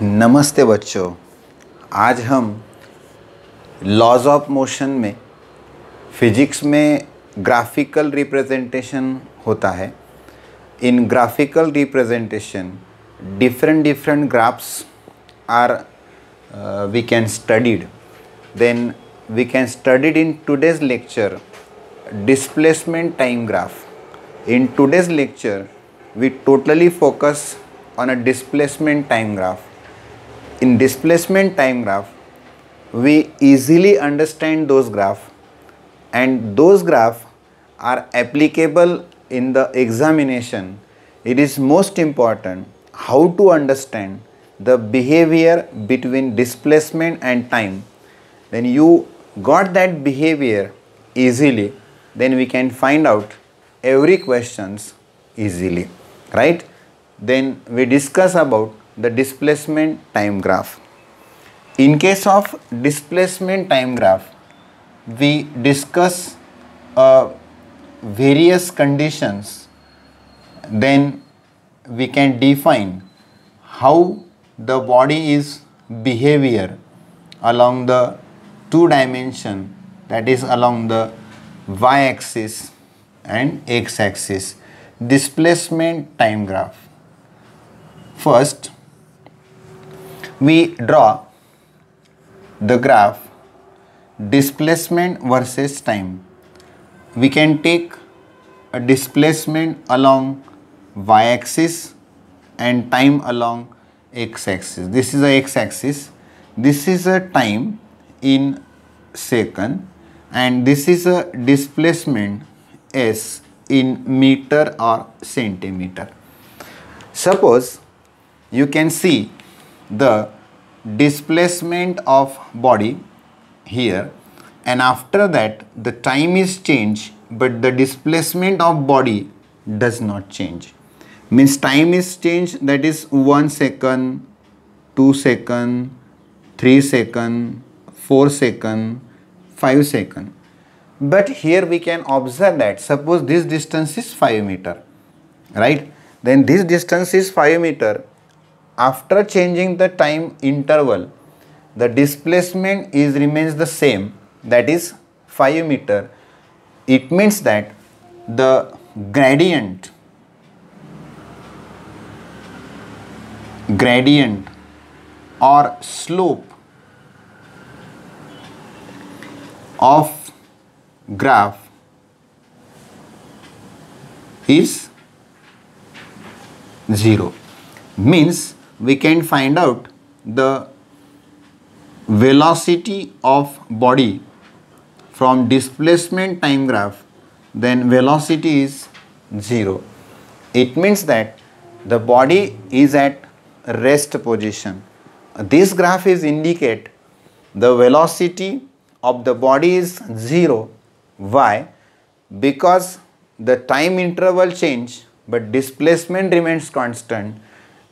नमस्ते बच्चों। आज हम लॉज ऑफ मोशन में फिजिक्स में ग्राफिकल रिप्रेजेंटेशन होता है। In graphical representation different graphs are we can studied. Then we can studied in today's lecture displacement time graph. In today's lecture we totally focus on a displacement time graph. In displacement time graph, we easily understand those graphs, and those graphs are applicable in the examination. It is most important how to understand the behavior between displacement and time. Then you got that behavior easily, then we can find out every questions easily, right? Then we discuss about the displacement time graph. In case of displacement time graph, we discuss various conditions. Then we can define how the body is behavior along the two dimension, that is along the y-axis and x-axis. Displacement time graph. First, we draw the graph displacement versus time. We can take a displacement along y-axis and time along x-axis. This is the x-axis. This is a time in second, and this is a displacement s in meter or centimeter. Suppose you can see the displacement of body here, and after that the time is changed but the displacement of body does not change. Means time is changed, that is 1 second, 2 second, 3 second, 4 second, 5 second. But here we can observe that suppose this distance is 5 meter, right? Then this distance is 5 meter. After changing the time interval, the displacement remains the same, that is 5 meter. It means that the gradient or slope of graph is 0. Means we can find out the velocity of body from displacement time graph, then velocity is 0. It means that the body is at rest position. This graph is indicate the velocity of the body is 0. Why? Because the time interval change but displacement remains constant.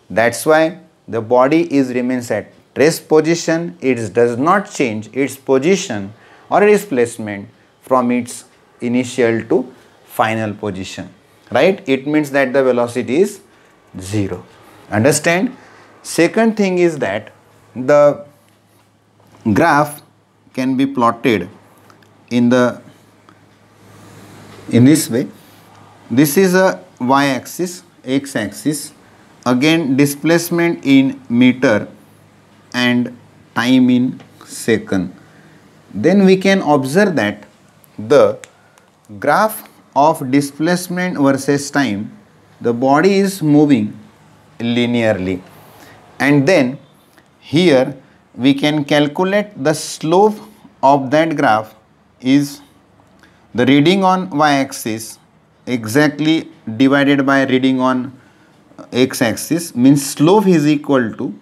That's why the body remains at rest position. It does not change its position or displacement from its initial to final position, right? It means that the velocity is 0. Understand? Second thing is that the graph can be plotted in this way. This is a y-axis, x-axis, again displacement in meter and time in second. Then we can observe that the graph of displacement versus time, the body is moving linearly, and then here we can calculate the slope of that graph is the reading on y-axis exactly divided by reading on x-axis, means slope is equal to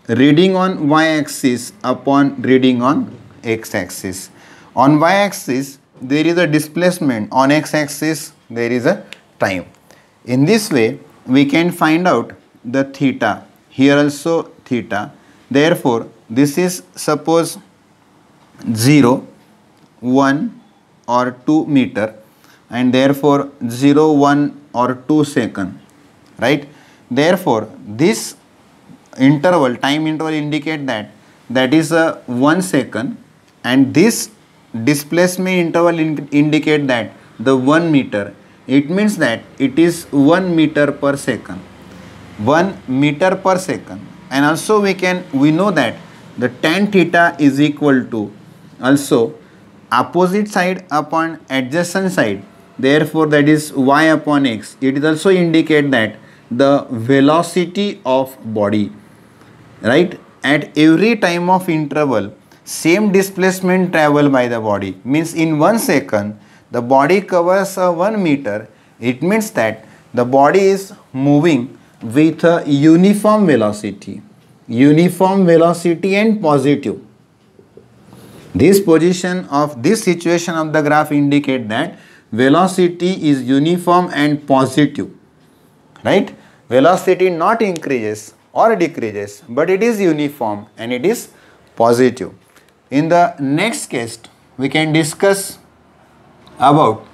reading on y-axis upon reading on x-axis. On y-axis there is a displacement, on x-axis there is a time. In this way we can find out the theta, here also theta. Therefore this is suppose 0, 1 or 2 meter, and therefore 0, 1 or 2 second, right? Therefore this interval, time interval indicate that is a 1 second, and this displacement interval indicate that the 1 meter. It means that it is 1 meter per second. 1 meter per second. And also we know that the tan theta is equal to also opposite side upon adjacent side. Therefore, that is y upon x. It is also indicate that the velocity of body, right, at every time of interval, same displacement travel by the body. Means in 1 second, the body covers 1 meter. It means that the body is moving with a uniform velocity and positive. This situation of the graph indicate that velocity is uniform and positive, right? Velocity not increases or decreases, but it is uniform and it is positive. In the next case, we can discuss about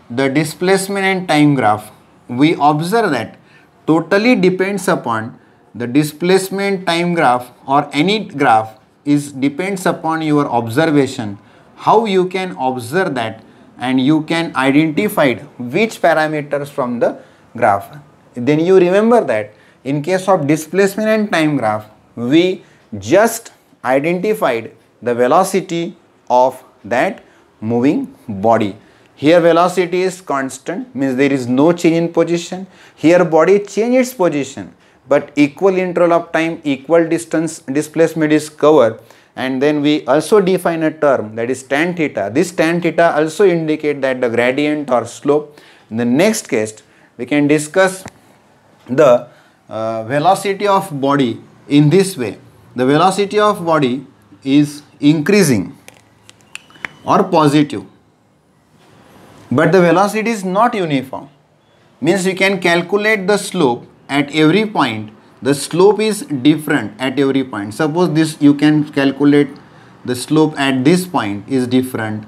the displacement and time graph. We observe that totally depends upon the displacement time graph, or any graph is depends upon your observation, how you can observe that and you can identify which parameters from the graph. Then you remember that in case of displacement and time graph, we just identified the velocity of that moving body. Here velocity is constant, means there is no change in position. Here body changes its position, but equal interval of time, equal distance displacement is covered. And then we also define a term, that is tan theta. This tan theta also indicate that the gradient or slope. In the next case, we can discuss the velocity of body in this way. The velocity of body is increasing or positive, but the velocity is not uniform. Means you can calculate the slope at every point. The slope is different at every point. Suppose this, you can calculate the slope at this point is different.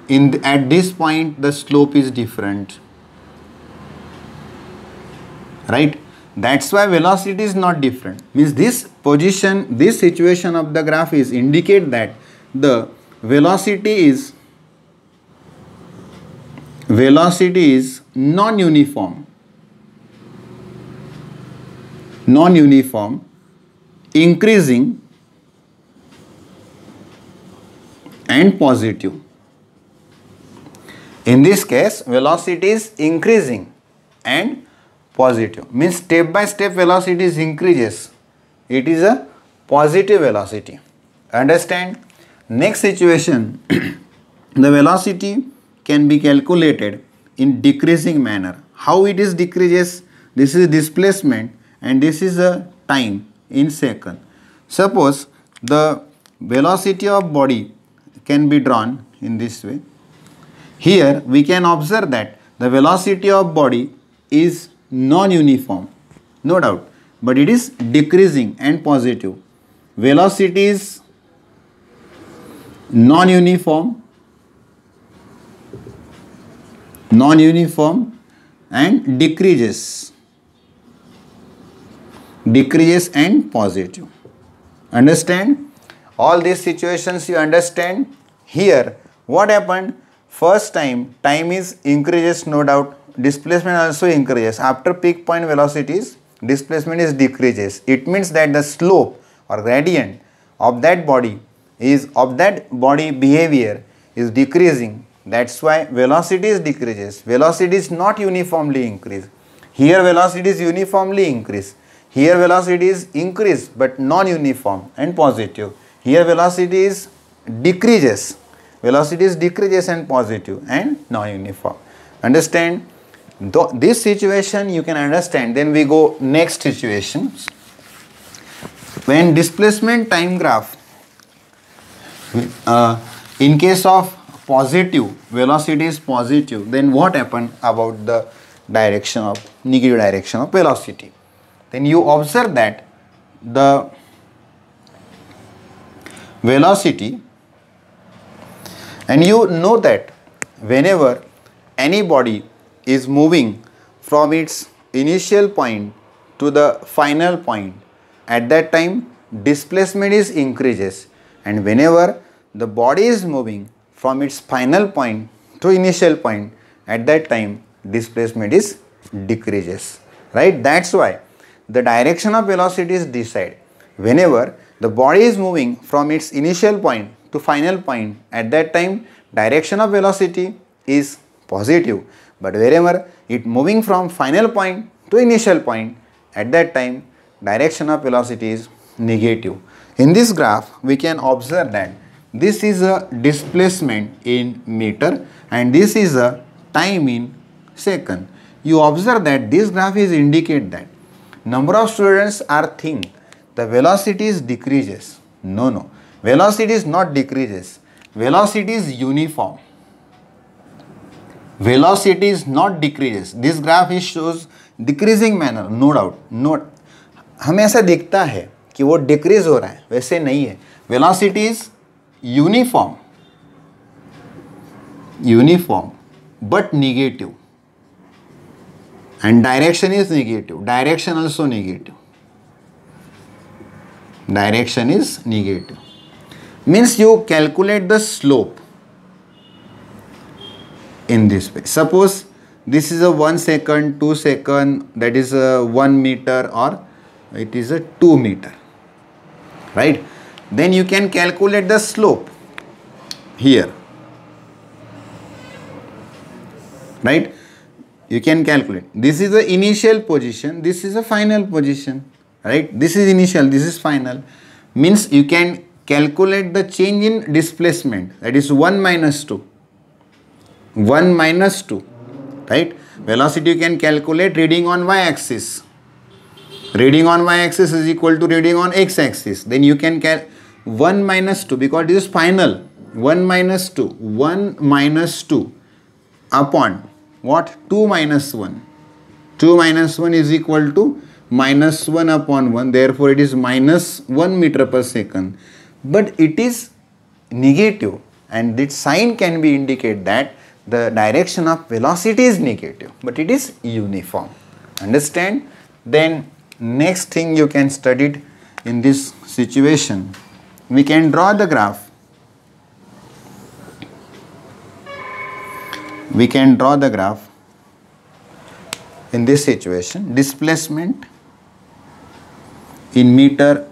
At this point the slope is different, right? That's why velocity is not different. Means this situation of the graph is indicate that the velocity is non-uniform, increasing and positive. In this case, velocity is increasing and positive. Means step by step velocity is increases. It is a positive velocity. Understand? Next situation, the velocity can be calculated in decreasing manner. How it is decreases? This is displacement and this is a time in second. Suppose the velocity of body can be drawn in this way. Here we can observe that the velocity of body is non-uniform, no doubt, but it is decreasing and positive. Velocity is non-uniform and decreases and positive. Understand? All these situations you understand. Here what happened? First time is increases, no doubt. Displacement also increases. After peak point velocities, displacement is decreases. It means that the slope or gradient of that body behavior is decreasing. That's why velocity is decreases. Velocity is not uniformly increased. Here velocity is uniformly increased. Here velocity is increased but non-uniform and positive. Here velocity is decreases. Velocity is decreases and positive and non-uniform. Understand? This situation you can understand. Then we go next situations. When displacement time graph, in case of positive, velocity is positive, then what happened about the direction of negative direction of velocity? Then you observe that the velocity, and you know that whenever any body is moving from its initial point to the final point, at that time displacement is increases, and whenever the body is moving from its final point to initial point, at that time displacement is decreases, right? That's why the direction of velocity is decide. Whenever the body is moving from its initial point to final point, at that time direction of velocity is positive, but wherever it moving from final point to initial point, at that time direction of velocity is negative. In this graph we can observe that this is a displacement in meter and this is a time in second. You observe that this graph is indicate that number of students are think the velocity is decreases. No, velocity is not decreases, velocity is uniform. Velocity is not decreases. This graph is shows decreasing manner, no doubt. No, हमें ऐसा दिखता है कि वो decrease हो रहा है, वैसे नहीं है. Velocity is uniform but negative, and direction is negative. Direction also negative. Direction is negative. Means you calculate the slope in this way. Suppose this is a 1 second, 2 second, that is a 1 meter, or it is a 2 meter, right? Then you can calculate the slope here, right? You can calculate. This is the initial position, this is a final position, right? This is initial, this is final. Means you can calculate the change in displacement, that is 1 minus 2. 1 minus 2, right? Velocity you can calculate reading on y-axis. Reading on y-axis is equal to reading on x-axis. Then you can 1 minus 2, because this is final. 1 minus 2. 1 minus 2 upon what? 2 minus 1. 2 minus 1 is equal to minus 1 upon 1. Therefore, it is minus 1 meter per second. But it is negative, and this sign can be indicate that the direction of velocity is negative, but it is uniform. Understand? Then next thing you can study it in this situation. We can draw the graph. We can draw the graph in this situation. Displacement in meter,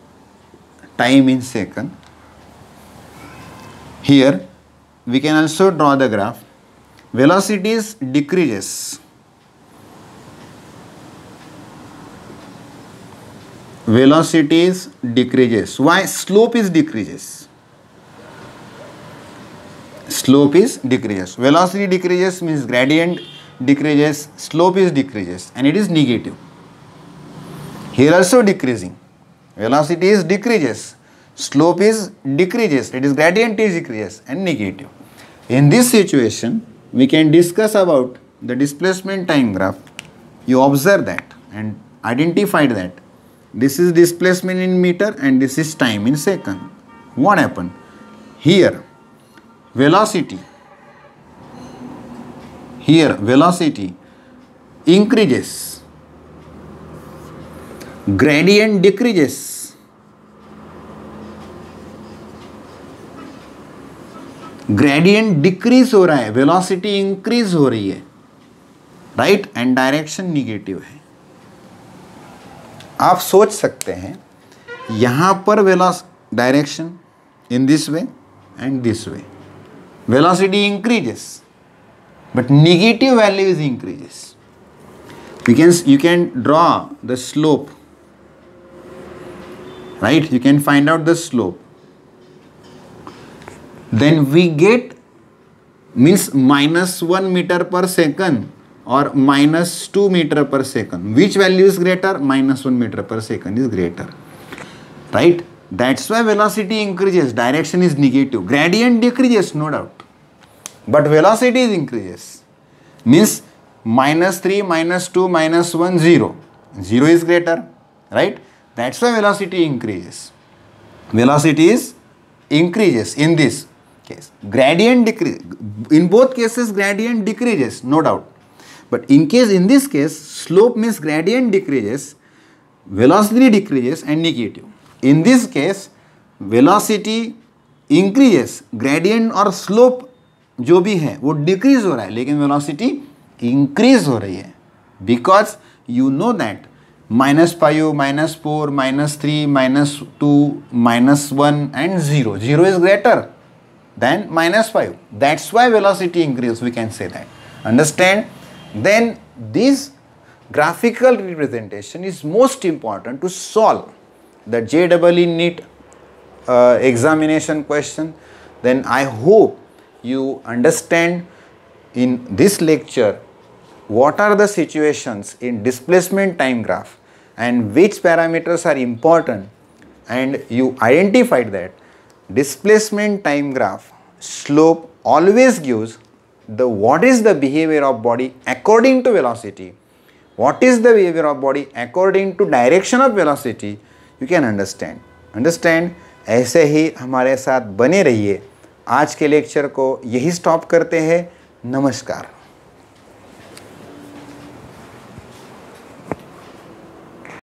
time in second. Here we can also draw the graph. Velocities decreases. Velocities decreases. Why? Slope is decreases. Slope is decreases. Velocity decreases means gradient decreases, slope is decreases, and it is negative. Here also decreasing. Velocity is decreases, slope is decreases, it is gradient is decreases and negative. In this situation, we can discuss about the displacement time graph. You observe that and identify that this is displacement in meter and this is time in second. What happened? Here velocity increases, gradient decreases, gradient decrease हो रहा है, velocity increase हो रही है, right? and direction negative है. आप सोच सकते हैं यहाँ पर direction in this way and this way, velocity increases but negative value is increases. You can draw the slope, right? You can find out the slope. Then we get means minus 1 meter per second or minus 2 meter per second. Which value is greater? Minus 1 meter per second is greater, right? That's why velocity increases, direction is negative. Gradient decreases, no doubt, but velocity is increases. Means minus 3, minus 2, minus 1, 0. 0 is greater, right? That's why velocity increases. Velocity is increases in this case. Gradient decrease. In both cases, gradient decreases, no doubt. But in this case, slope means gradient decreases, velocity decreases and negative. In this case, velocity increases, gradient और slope जो भी है वो decrease हो रहा है, लेकिन velocity increase हो रही है, because you know that -5, -4, -3, -2, -1 and 0. 0 is greater than -5. That's why velocity increase, we can say that. Understand? Then this graphical representation is most important to solve the JEE NEET examination question. Then I hope you understand in this lecture what are the situations in displacement time graph and which parameters are important, and you identified that displacement time graph slope always gives the what is the behavior of body according to velocity, what is the behavior of body according to direction of velocity. You can understand. ऐसे ही हमारे साथ बने रहिए. आज के lecture को यही stop करते हैं. नमस्कार.